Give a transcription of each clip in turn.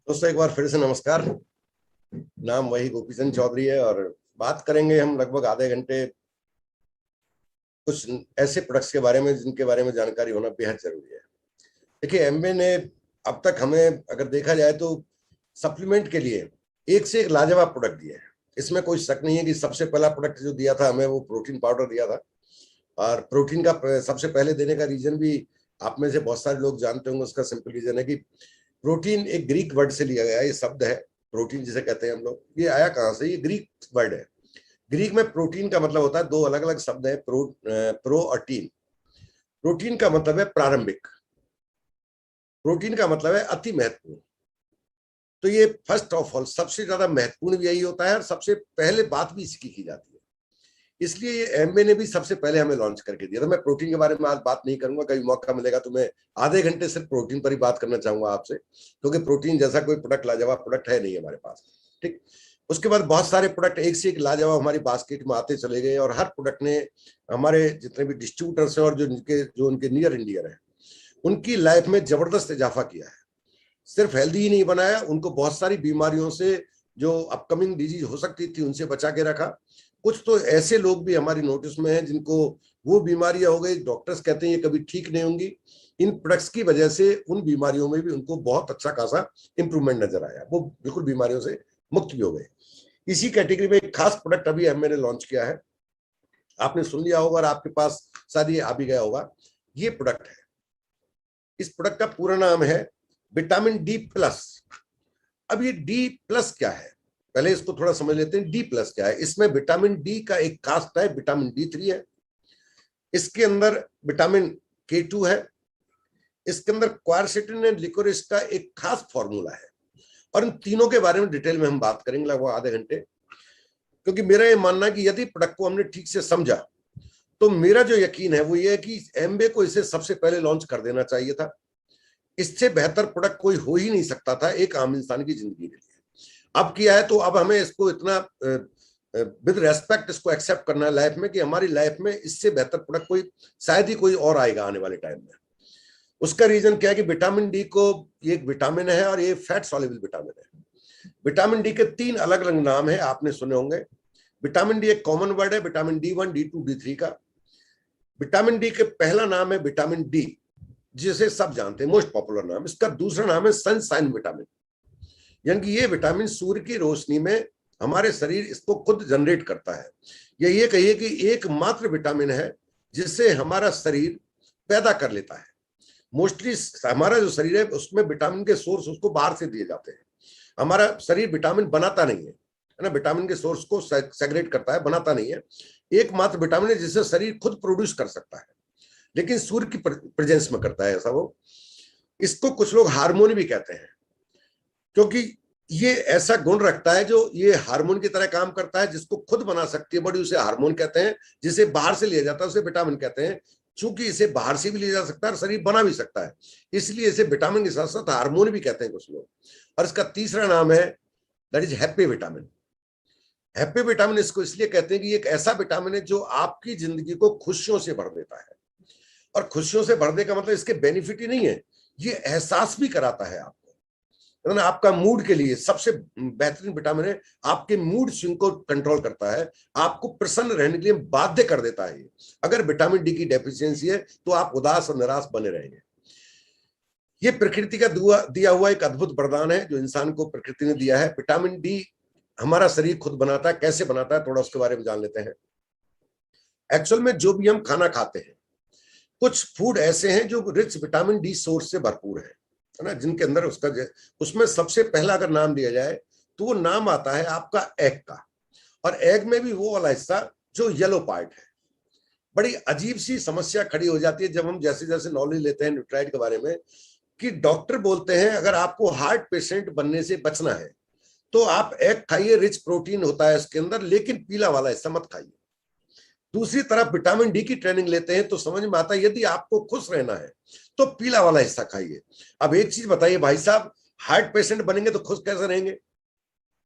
दोस्तों एक बार फिर से नमस्कार। नाम वही गोपीचंद चौधरी है और बात करेंगे हम लगभग आधे घंटे कुछ ऐसे प्रोडक्ट्स के बारे में जिनके बारे में जानकारी होना बेहद जरूरी है। देखिए, एमबे ने अब तक हमें अगर देखा जाए तो सप्लीमेंट के लिए एक से एक लाजवाब प्रोडक्ट दिए हैं। इसमें कोई शक नहीं है कि सबसे पहला प्रोडक्ट जो दिया था हमें वो प्रोटीन पाउडर दिया था। और प्रोटीन का सबसे पहले देने का रीजन भी आप में से बहुत सारे लोग जानते होंगे। उसका सिंपल रीजन है कि प्रोटीन एक ग्रीक वर्ड से लिया गया है। ये शब्द है प्रोटीन जिसे कहते हैं हम लोग, ये आया कहां से? ये ग्रीक वर्ड है। ग्रीक में प्रोटीन का मतलब होता है, दो अलग अलग शब्द है, प्रो और टीन। प्रोटीन का मतलब है प्रारंभिक, प्रोटीन का मतलब है अति महत्वपूर्ण। तो ये फर्स्ट ऑफ ऑल सबसे ज्यादा महत्वपूर्ण भी यही होता है और सबसे पहले बात भी इसकी की जाती है। इसलिए ये एमबे ने भी सबसे पहले हमें लॉन्च करके दिया था। मैं प्रोटीन के बारे में आज बात नहीं करूंगा, कभी मौका मिलेगा तो मैं आधे घंटे सिर्फ प्रोटीन पर ही बात करना चाहूंगा आपसे, क्योंकि प्रोटीन जैसा कोई प्रोडक्ट लाजवाब प्रोडक्ट है नहीं हमारे पास। ठीक। उसके बाद बहुत सारे प्रोडक्ट एक से एक लाजवाब हमारी बास्केट में आते चले गए और हर प्रोडक्ट ने हमारे जितने भी डिस्ट्रीब्यूटर्स हैं और जो उनके नियर इंडियर है उनकी लाइफ में जबरदस्त इजाफा किया है। सिर्फ हेल्दी ही नहीं बनाया, उनको बहुत सारी बीमारियों से जो अपकमिंग डिजीज हो सकती थी उनसे बचा के रखा। कुछ तो ऐसे लोग भी हमारी नोटिस में हैं जिनको वो बीमारियां हो गई, डॉक्टर्स कहते हैं ये कभी ठीक नहीं होंगी। इन प्रोडक्ट्स की वजह से उन बीमारियों में भी उनको बहुत अच्छा खासा इंप्रूवमेंट नजर आया, वो बिल्कुल बीमारियों से मुक्त भी हो गए। इसी कैटेगरी में एक खास प्रोडक्ट अभी मैंने लॉन्च किया है, आपने सुन लिया होगा और आपके पास शायद ये आ भी गया होगा। ये प्रोडक्ट है, इस प्रोडक्ट का पूरा नाम है विटामिन डी प्लस। अब ये डी प्लस क्या है, पहले इसको थोड़ा समझ लेते हैं। डी प्लस क्या है? इसमें विटामिन डी का एक खास टाइप विटामिन डी3 है, इसके अंदर विटामिन के2 है, इसके अंदर क्वारसेटिन एंड लिकोरिस का एक खास फॉर्मूला है। और इन तीनों के बारे में डिटेल में हम बात करेंगे लगभग आधे घंटे, क्योंकि मेरा ये मानना है कि यदि प्रोडक्ट को हमने ठीक से समझा तो मेरा जो यकीन है वो ये है कि एमबे को इसे सबसे पहले लॉन्च कर देना चाहिए था। इससे बेहतर प्रोडक्ट कोई हो ही नहीं सकता था एक आम इंसान की जिंदगी के लिए। अब किया है तो अब हमें इसको इतना विद रेस्पेक्ट इसको एक्सेप्ट करना है लाइफ में कि हमारी लाइफ में इससे बेहतर प्रोडक्ट कोई शायद ही कोई और आएगा आने वाले टाइम में। उसका रीजन क्या है कि विटामिन डी को, ये एक विटामिन है और ये फैट सॉल्युबल विटामिन है। विटामिन डी के 3 अलग अलग नाम है, आपने सुने होंगे। विटामिन डी एक कॉमन वर्ड है, विटामिन D1 D2 D3 का। विटामिन डी के पहला नाम है विटामिन डी, जिसे सब जानते हैं, मोस्ट पॉपुलर नाम। इसका दूसरा नाम है सनशाइन विटामिन, यानी कि ये विटामिन सूर्य की रोशनी में हमारे शरीर इसको खुद जनरेट करता है। या ये कहिए कि एकमात्र विटामिन है जिससे हमारा शरीर पैदा कर लेता है। मोस्टली हमारा जो शरीर है उसमें विटामिन के सोर्स उसको बाहर से दिए जाते हैं। हमारा शरीर विटामिन बनाता नहीं है ना, विटामिन के सोर्स को सेग्रेट करता है, बनाता नहीं है। एकमात्र विटामिन है जिसे शरीर खुद प्रोड्यूस कर सकता है, लेकिन सूर्य की प्रेजेंस में करता है ऐसा वो। इसको कुछ लोग हार्मोन भी कहते हैं, क्योंकि ये ऐसा गुण रखता है जो ये हार्मोन की तरह काम करता है। जिसको खुद बना सकती है बॉडी उसे हार्मोन कहते हैं, जिसे बाहर से लिया जाता है उसे विटामिन कहते हैं। चूंकि इसे बाहर से भी लिया जा सकता है और शरीर बना भी सकता है, इसलिए इसे विटामिन के साथ साथ हार्मोन भी कहते हैं कुछ लोग। और इसका तीसरा नाम है that is happy vitamin. Happy vitamin इसको इसलिए कहते हैं कि ये एक ऐसा विटामिन है जो आपकी जिंदगी को खुशियों से भर देता है। और खुशियों से भरने का मतलब इसके बेनिफिट ही नहीं है, ये एहसास भी कराता है आपको। आपका मूड के लिए सबसे बेहतरीन विटामिन है, आपके मूड स्विंग को कंट्रोल करता है, आपको प्रसन्न रहने के लिए बाध्य कर देता है। अगर विटामिन डी की डेफिशिएंसी है तो आप उदास और निराश बने रहेंगे। ये प्रकृति का दिया हुआ एक अद्भुत वरदान है जो इंसान को प्रकृति ने दिया है। विटामिन डी हमारा शरीर खुद बनाता है। कैसे बनाता है थोड़ा उसके बारे में जान लेते हैं। एक्चुअल में जो भी हम खाना खाते हैं, कुछ फूड ऐसे हैं जो रिच विटामिन डी सोर्स से भरपूर है ना, जिनके अंदर उसमें सबसे पहला अगर नाम दिया जाए तो वो नाम आता है आपका एग का। और एग में भी वो वाला हिस्सा जो येलो पार्ट है। बड़ी अजीब सी समस्या खड़ी हो जाती है जब हम जैसे जैसे नॉलेज लेते हैं न्यूट्राइट के बारे में, कि डॉक्टर बोलते हैं अगर आपको हार्ट पेशेंट बनने से बचना है तो आप एग खाइए, रिच प्रोटीन होता है इसके अंदर, लेकिन पीला वाला हिस्सा मत खाइए। दूसरी तरफ विटामिन डी की ट्रेनिंग लेते हैं तो समझ में आता है यदि आपको खुश रहना है तो पीला वाला हिस्सा खाइए। अब एक चीज बताइए भाई साहब, हार्ट पेशेंट बनेंगे तो खुश कैसे रहेंगे?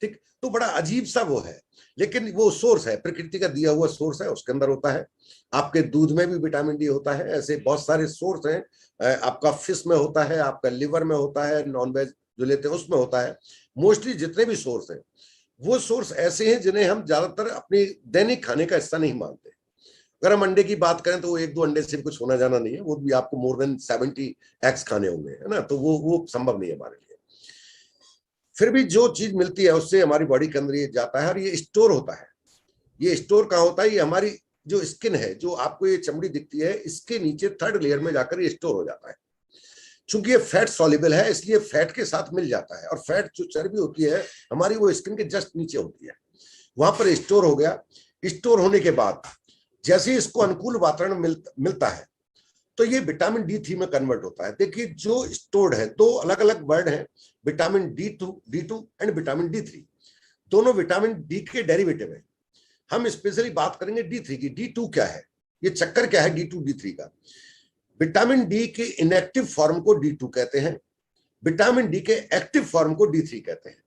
ठीक, तो बड़ा अजीब सा वो है, लेकिन वो सोर्स है, प्रकृति का दिया हुआ सोर्स है, उसके अंदर होता है। आपके दूध में भी विटामिन डी होता है, ऐसे बहुत सारे सोर्स हैं। आपका फिश में होता है, आपका लिवर में होता है, नॉन वेज जो लेते हैं उसमें होता है। मोस्टली जितने भी सोर्स हैं वो सोर्स ऐसे हैं जिन्हें हम ज्यादातर अपनी दैनिक खाने का हिस्सा नहीं मानते। अगर हम अंडे की बात करें तो वो 1-2 अंडे से कुछ होना जाना नहीं है, वो भी आपको मोर देन 70 एग्स खाने होंगे, है ना, तो वो संभव नहीं है हमारे लिए। फिर भी जो चीज मिलती है उससे हमारी बॉडी के अंदर ये जाता है और ये स्टोर होता है। ये स्टोर कहाँ होता है? ये हमारी जो स्किन है, जो आपको ये चमड़ी दिखती है, इसके नीचे थर्ड लेयर में जाकर ये स्टोर हो जाता है। चूंकि ये फैट सॉल्युबल है इसलिए फैट के साथ मिल जाता है, और फैट जो चर्बी होती है हमारी वो स्किन के जस्ट नीचे होती है, वहां पर स्टोर हो गया। स्टोर होने के बाद जैसे ही इसको अनुकूल वातावरण मिलता है तो ये विटामिन D3 में कन्वर्ट होता है। देखिए जो स्टोर्ड है, दो अलग अलग वर्ड है, vitamin D2 and vitamin D3, दोनों विटामिन डी के डेरिवेटिव है। हम स्पेशली बात करेंगे D3 की। D2 क्या है, ये चक्कर क्या है D2 D3 का? विटामिन डी के इनएक्टिव फॉर्म को D2 कहते हैं, विटामिन डी के एक्टिव फॉर्म को D3 कहते हैं।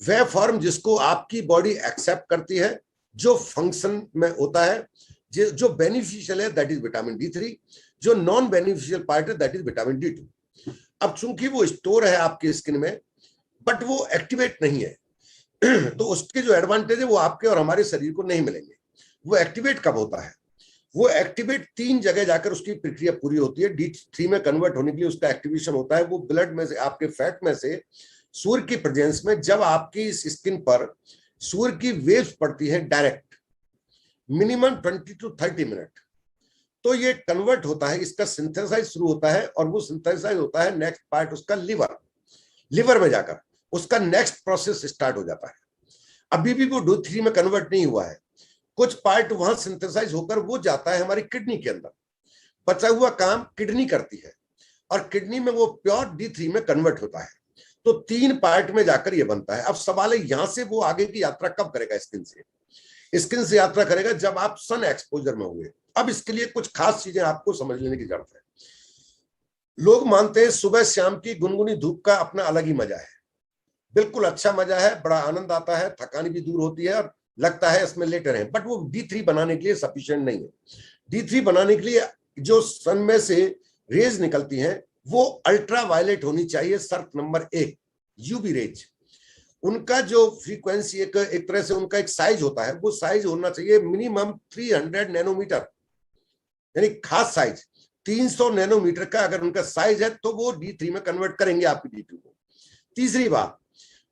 वह फॉर्म जिसको आपकी बॉडी एक्सेप्ट करती है, जो फंक्शन में होता है, जो बेनिफिशियल है, दैट इज विटामिन D3, जो नॉन बेनिफिशियल पार्ट है, दैट इज विटामिन D2। अब चूंकि वो स्टोर है आपकी स्किन में बट वो एक्टिवेट नहीं है तो उसके जो एडवांटेज है वो आपके और हमारे शरीर को नहीं मिलेंगे। वो एक्टिवेट कब होता है? वो एक्टिवेट 3 जगह जाकर उसकी प्रक्रिया पूरी होती है। D3 में कन्वर्ट होने के लिए उसका एक्टिवेशन होता है। वो ब्लड में से, आपके फैट में से, सूर्य की प्रेजेंस में, जब आपकी इस स्किन पर सूर्य की वेव्स पड़ती है डायरेक्ट, मिनिमम 20 to 30 मिनट, तो ये कन्वर्ट होता है, इसका सिंथेसाइज शुरू होता है, और वो सिंथेसाइज होता है नेक्स्ट पार्ट उसका लिवर में जाकर उसका नेक्स्ट प्रोसेस स्टार्ट हो जाता है। अभी भी वो D3 में कन्वर्ट नहीं हुआ है, कुछ पार्ट वहां सिंथेसाइज होकर वो जाता है हमारी किडनी के अंदर। बचा हुआ काम किडनी करती है और किडनी में वो प्योर D3 में कन्वर्ट होता है। तो 3 पार्ट में जाकर ये बनता है। अब सवाल है यहां से वो आगे की यात्रा कब करेगा? स्किन से यात्रा करेगा जब आप सन एक्सपोजर में होंगे। अब इसके लिए कुछ खास चीजें आपको समझ लेने की जरूरत है। लोग मानते हैं सुबह शाम की गुनगुनी धूप का अपना अलग ही मजा है, बिल्कुल अच्छा मजा है, बड़ा आनंद आता है, थकान भी दूर होती है और लगता है इसमें लेटे रहें। बट वो D3 बनाने के लिए सफिशिएंट नहीं है। D3 बनाने के लिए जो सन में से रेज निकलती हैं वो अल्ट्रा वायलेट होनी चाहिए। शर्त नंबर 1, यूवी रेज। उनका जो फ्रीक्वेंसी एक तरह से उनका एक साइज होता है, वो साइज होना चाहिए मिनिमम 300 नैनोमीटर, यानी खास साइज 300 नैनोमीटर का अगर उनका साइज है तो वो D3 में कन्वर्ट करेंगे आपकी D2 को। तीसरी बात,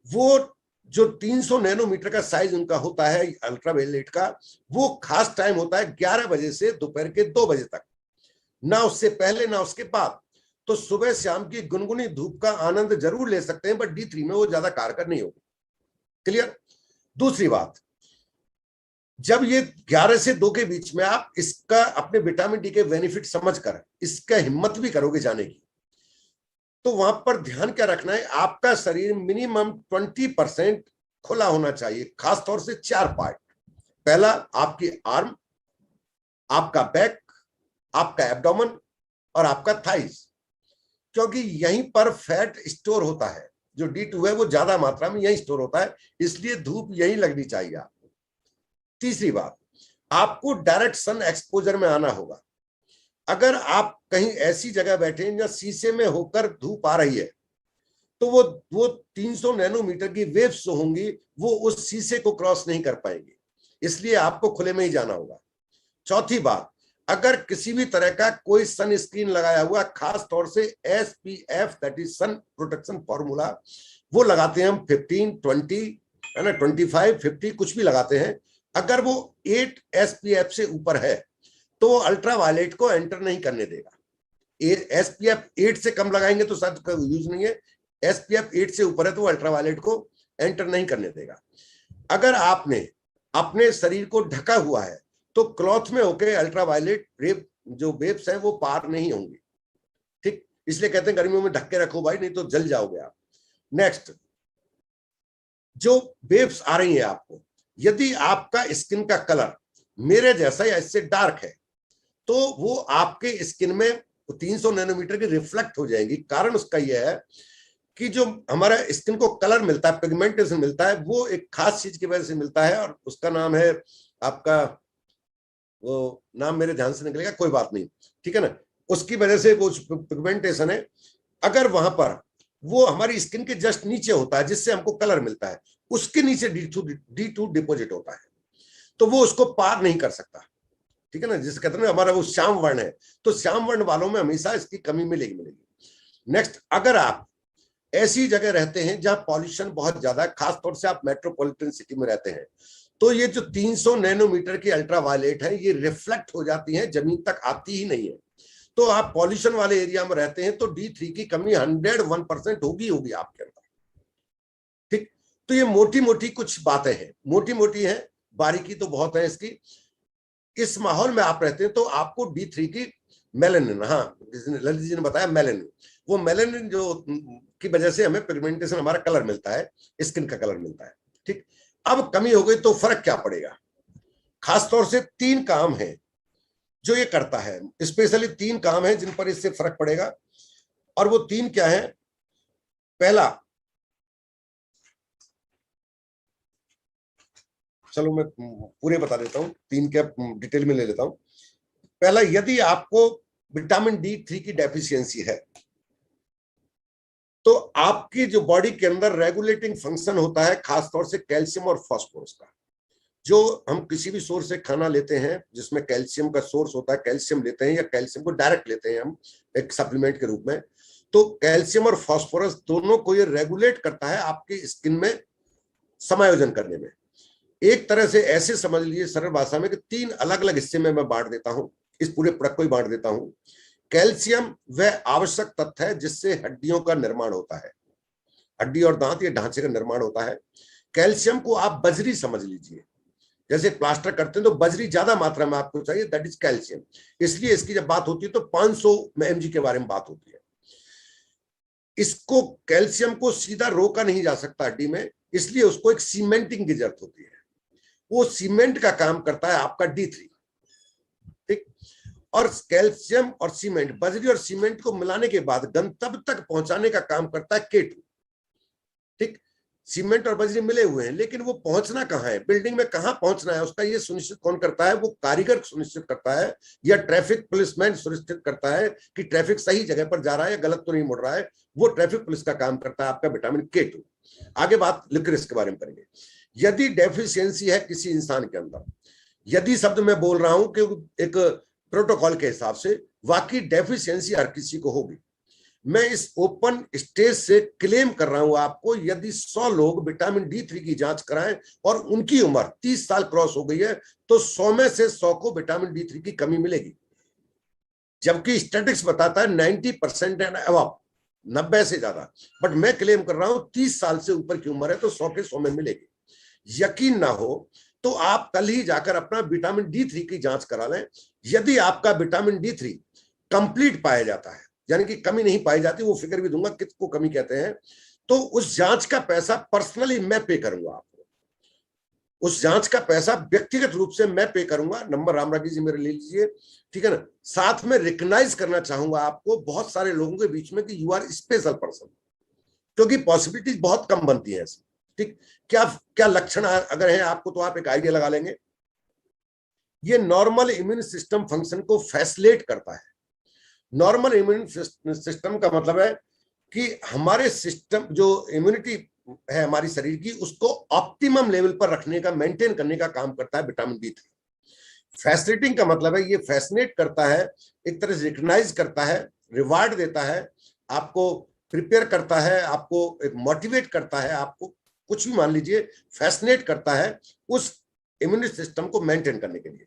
वो जो 300 नैनोमीटर का साइज उनका होता है अल्ट्रावायलेट का, वो खास टाइम होता है 11 बजे से दोपहर के 2 बजे तक, ना उससे पहले ना उसके बाद। तो सुबह शाम की गुनगुनी धूप का आनंद जरूर ले सकते हैं बट D3 में वो ज्यादा कारगर नहीं होगी। क्लियर? दूसरी बात, जब ये 11 से 2 के बीच में आप इसका अपने विटामिन डी के बेनिफिट समझकर इसका हिम्मत भी करोगे जाने की, तो वहां पर ध्यान क्या रखना है, आपका शरीर मिनिमम 20% खुला होना चाहिए, खासतौर से 4 पार्ट। पहला आपकी आर्म, आपका बैक, आपका एब्डोमेन और आपका थाइज, क्योंकि यहीं पर फैट स्टोर होता है। जो D2 है वो ज्यादा मात्रा में यहीं स्टोर होता है, इसलिए धूप यहीं लगनी चाहिए आपको। तीसरी बात, आपको डायरेक्ट सन एक्सपोजर में आना होगा। अगर आप कहीं ऐसी जगह बैठे हैं जहां शीशे में होकर धूप आ रही है तो वो 300 नैनोमीटर की वेव्स जो होंगी वो उस शीशे को क्रॉस नहीं कर पाएंगे, इसलिए आपको खुले में ही जाना होगा। चौथी बात, अगर किसी भी तरह का कोई सन स्क्रीन लगाया हुआ, खास तौर से SPF that is sun protection formula, वो लगाते हैं हम 15, 20 है ना, 25, 50 कुछ भी लगाते हैं। अगर वो 8 SPF से ऊपर है तो वो अल्ट्रावायलेट को एंटर नहीं करने देगा। SPF 8 से कम लगाएंगे तो शायद यूज नहीं है, SPF 8 से ऊपर है तो वो अल्ट्रावायलेट को एंटर नहीं करने देगा। अगर आपने अपने शरीर को ढका हुआ है तो क्लॉथ में होके अल्ट्रावायलेट रेब जो वेव्स हैं वो पार नहीं होंगी। ठीक, इसलिए कहते हैं गर्मियों में ढक के रखो भाई, नहीं तो जल जाओगे आप। नेक्स्ट, जो वेव्स आ रही है आपको, यदि आपका स्किन का कलर मेरे जैसा या इससे डार्क है तो वो आपके स्किन में 300 नैनोमीटर की रिफ्लेक्ट हो जाएंगी। कारण उसका यह है कि जो हमारा स्किन को कलर मिलता है, पिगमेंटेशन मिलता है, वो एक खास चीज की वजह से मिलता है और उसका नाम है आपका, वो नाम मेरे ध्यान से निकलेगा, कोई बात नहीं, ठीक है ना, उसकी वजह से वो पिगमेंटेशन है। अगर वहां पर वो हमारी स्किन के जस्ट नीचे होता है, जिससे हमको कलर मिलता है, उसके नीचे D2 डिपोजिट होता है, तो वो उसको पार नहीं कर सकता। ठीक है ना, जिसे कहते हैं हमारा वो श्याम वर्ण है, तो श्याम वर्ण वालों में हमेशा इसकी कमी मिलेगी। नेक्स्ट, अगर आप ऐसी जगह रहते हैं जहां पॉल्यूशन बहुत ज्यादा है, खासतौर से आप मेट्रोपॉलिटन सिटी में रहते हैं, तो ये जो 300 नैनोमीटर की अल्ट्रावायलेट है, ये रिफ्लेक्ट हो जाती है, जमीन तक आती ही नहीं है। तो आप पॉल्यूशन वाले एरिया में रहते हैं तो D3 की कमी 101% होगी आपके अंदर। ठीक, तो ये मोटी मोटी कुछ बातें हैं, मोटी मोटी है, बारीकी तो बहुत है इसकी। इस माहौल में आप रहते हैं तो आपको D3 की मेलानिन, हाँ ललित जी ने बताया मेलानिन, वो मेलानिन जो की वजह से हमें पिगमेंटेशन, हमारा कलर मिलता है, स्किन का कलर मिलता है। ठीक, अब कमी हो गई तो फर्क क्या पड़ेगा? खासतौर से 3 काम है जो ये करता है, स्पेशली 3 काम है जिन पर इससे फर्क पड़ेगा। और वो 3 क्या है? पहला, चलो मैं पूरे बता देता हूं, 3 क्या डिटेल में ले लेता हूं। पहला, यदि आपको विटामिन D3 की डेफिशिएंसी है तो आपकी जो बॉडी के अंदर रेगुलेटिंग फंक्शन होता है, खासतौर से कैल्शियम और फास्फोरस का, जो हम किसी भी सोर्स से खाना लेते हैं जिसमें कैल्शियम का सोर्स होता है, कैल्शियम लेते हैं या कैल्शियम को डायरेक्ट लेते हैं हम एक सप्लीमेंट के रूप में, तो कैल्शियम और फास्फोरस दोनों को ये रेगुलेट करता है आपकी स्किन में समायोजन करने में। एक तरह से ऐसे समझ लीजिए सरल भाषा में कि 3 अलग अलग हिस्से में मैं बांट देता हूं, इस पूरे प्रोडक्ट को ही बांट देता हूं। कैल्शियम वह आवश्यक तत्व है जिससे हड्डियों का निर्माण होता है, हड्डी और दांत, ये ढांचे का निर्माण होता है। कैल्शियम को आप बजरी समझ लीजिए, जैसे प्लास्टर करते हैं तो बजरी ज्यादा मात्रा में आपको चाहिए, दैट इज कैल्शियम। इसलिए इसकी जब बात होती है तो 500 mg के बारे में बात होती है। इसको कैल्शियम को सीधा रोका नहीं जा सकता हड्डी में, इसलिए उसको एक सीमेंटिंग की जरूरत होती है। वो सीमेंट का काम करता है आपका D3। ठीक, और कैल्शियम और सीमेंट, बजरी और सीमेंट को मिलाने के बाद गंतव्य तक पहुंचाने का काम करता है K2। ठीक, सीमेंट और बजरी मिले हुए हैं, लेकिन वो पहुंचना कहां है, बिल्डिंग में कहां पहुंचना है, उसका ये सुनिश्चित कौन करता है? वो कारीगर सुनिश्चित करता है, या ट्रैफिक पुलिसमैन सुनिश्चित करता है कि ट्रैफिक सही जगह पर जा रहा है या गलत तो नहीं मुड़ रहा है। वो ट्रैफिक पुलिस का काम करता है आपका विटामिन K2। आगे बात लिक्रिस के बारे में करेंगे। यदि डेफिशिएंसी है किसी इंसान के अंदर, यदि शब्द मैं बोल रहा हूं कि एक प्रोटोकॉल के हिसाब से वाकई डेफिशिएंसी हर किसी को होगी, मैं इस ओपन स्टेज से क्लेम कर रहा हूं आपको, यदि 100 लोग विटामिन D3 की जांच कराएं और उनकी उम्र 30 साल क्रॉस हो गई है तो 100 में से 100 को विटामिन D3 की कमी मिलेगी। जबकि स्टैटिस्टिक्स बताता है 90% एंड अबव, 90 से ज्यादा। बट मैं क्लेम कर रहा हूं 30 साल से ऊपर की उम्र है तो 100 के 100 में मिलेगी। यकीन ना हो तो आप कल ही जाकर अपना विटामिन D3 की जांच करा लें। यदि आपका विटामिन D3 कंप्लीट पाया जाता है, यानी कि कमी नहीं पाई जाती, वो फिगर भी दूंगा किसको कमी कहते हैं, तो उस जांच का पैसा पर्सनली मैं पे करूंगा आपको। उस जांच का पैसा व्यक्तिगत रूप से मैं पे करूंगा। नंबर रामरागी जी मेरे ले लीजिए, ठीक है ना। साथ में रिकॉग्नाइज करना चाहूंगा आपको बहुत सारे लोगों के बीच में कि यू आर स्पेशल पर्सन, क्योंकि पॉसिबिलिटीज बहुत कम बनती है ऐसी। ठीक, क्या क्या लक्षण अगर है आपको तो आप एक आइडिया लगा लेंगे। ये नॉर्मल इम्यून सिस्टम फंक्शन को फैसिलिटेट करता है। नॉर्मल इम्यून सिस्टम का मतलब है कि हमारे सिस्टम जो इम्यूनिटी है हमारी शरीर की, उसको ऑप्टिमम लेवल पर रखने का, मेंटेन करने का काम करता है विटामिन D3। फैसिलिटेटिंग का मतलब है ये फैसिनेट करता है, एक तरह से रिकॉग्नाइज करता है, रिवार्ड देता है, आपको प्रिपेयर करता है, आपको एक मोटिवेट करता है, आपको कुछ भी मान लीजिए, फैसिनेट करता है उस इम्यून सिस्टम को मेंटेन करने के लिए।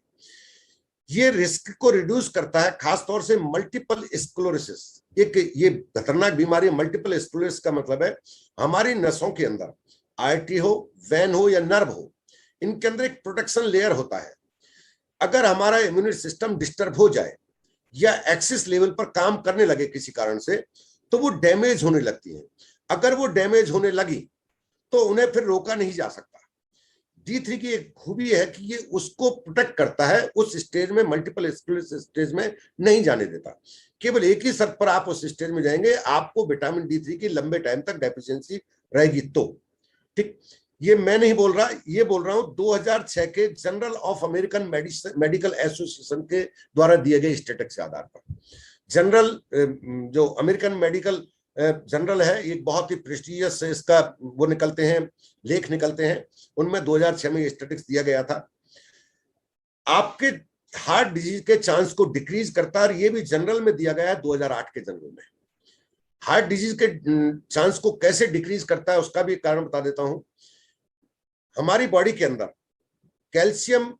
ये रिस्क को रिड्यूस करता है, खासतौर से मल्टीपल स्क्लेरोसिस, एक ये खतरनाक बीमारी है। मल्टीपल स्क्लेरोसिस का मतलब है हमारी नसों के अंदर, आर्टरी हो, वेन हो या नर्व हो, इनके अंदर एक प्रोटेक्शन लेयर होता है। अगर हमारा इम्यून सिस्टम डिस्टर्ब हो जाए या एक्सिस लेवल पर काम करने लगे किसी कारण से, तो वो डैमेज होने लगती है। अगर वो डैमेज होने लगी तो उन्हें फिर रोका नहीं जा सकता। D3 की एक खूबी है कि ये उसको प्रोटेक्ट करता है, उस स्टेज में, मल्टीपल स्टेज में नहीं जाने देता। केवल एक ही शर्त पर आप उस स्टेज में जाएंगे, आपको विटामिन D3 की लंबे टाइम तक डेफिशिएंसी रहेगी तो। ठीक, ये मैं नहीं बोल रहा, ये बोल रहा हूं 2006 के general of American medical association के द्वारा दिए गए स्टेटिस्टिक्स के आधार पर। जनरल जो अमेरिकन मेडिकल जनरल है, एक बहुत ही प्रेस्टिजियस इसका वो निकलते हैं, लेख निकलते हैं, उनमें 2006 में स्टैटिस्टिक्स दिया गया था। आपके हार्ट डिजीज के चांस को डिक्रीज करता है, और ये भी जनरल में दिया गया है 2008 के जनरल में। हार्ट डिजीज के चांस को कैसे डिक्रीज करता है उसका भी कारण बता देता हूं। हमारी बॉडी के अंदर कैल्शियम